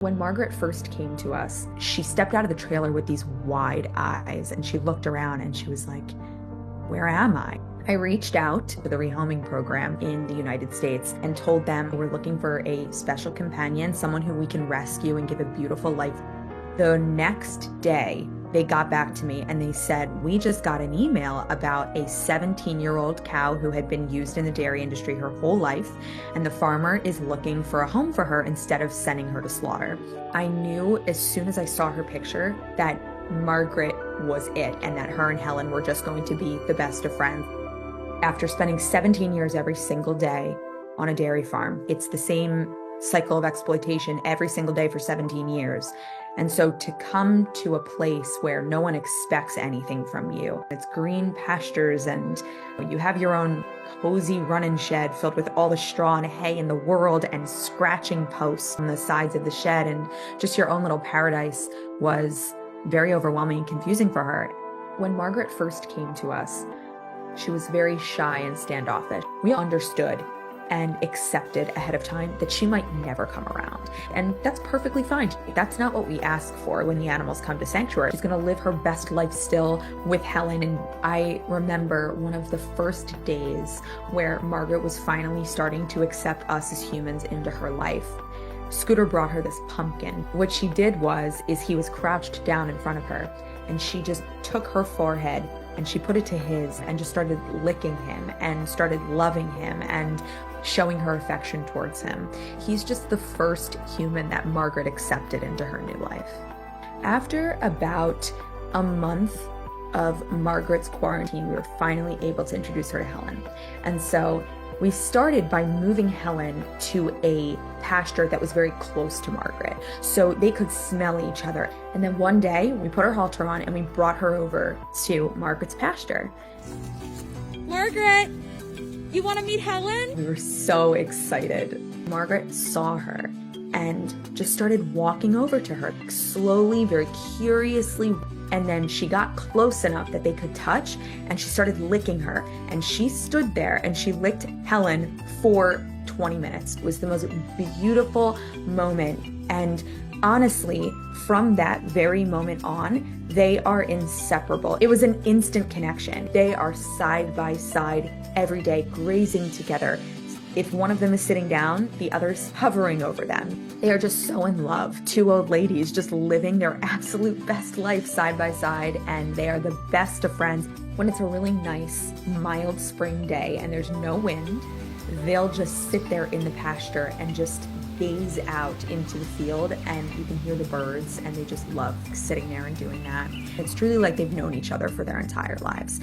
When Margaret first came to us, she stepped out of the trailer with these wide eyes and she looked around and she was like, where am I? I reached out to the rehoming program in the United States and told them we're looking for a special companion, someone who we can rescue and give a beautiful life. The next day, they got back to me and they said, we just got an email about a 17-year-old cow who had been used in the dairy industry her whole life, and the farmer is looking for a home for her instead of sending her to slaughter. I knew as soon as I saw her picture that Margaret was it and that her and Helen were just going to be the best of friends. After spending 17 years every single day on a dairy farm, it's the same cycle of exploitation every single day for 17 years. And so to come to a place where no one expects anything from you, it's green pastures and you have your own cozy running shed filled with all the straw and hay in the world and scratching posts on the sides of the shed, and just your own little paradise was very overwhelming and confusing for her. When Margaret first came to us, she was very shy and standoffish. We understood and accepted ahead of time that she might never come around. And that's perfectly fine. That's not what we ask for when the animals come to sanctuary. She's gonna live her best life still with Helen. And I remember one of the first days where Margaret was finally starting to accept us as humans into her life. Scooter brought her this pumpkin. What she did is he was crouched down in front of her and she just took her forehead and she put it to his and just started licking him and started loving him and showing her affection towards him. He's just the first human that Margaret accepted into her new life. After about a month of Margaret's quarantine, we were finally able to introduce her to Helen. And so we started by moving Helen to a pasture that was very close to Margaret, so they could smell each other. And then one day, we put our halter on and we brought her over to Margaret's pasture. Margaret, you want to meet Helen? We were so excited. Margaret saw her and just started walking over to her, slowly, very curiously. And then she got close enough that they could touch and she started licking her. And she stood there and she licked Helen for 20 minutes. It was the most beautiful moment. And honestly, from that very moment on, they are inseparable. It was an instant connection. They are side by side every day, grazing together. If one of them is sitting down, the other's hovering over them. They are just so in love. Two old ladies just living their absolute best life side by side, and they are the best of friends. When it's a really nice, mild spring day and there's no wind, they'll just sit there in the pasture and just gaze out into the field, and you can hear the birds, and they just love sitting there and doing that. It's truly like they've known each other for their entire lives.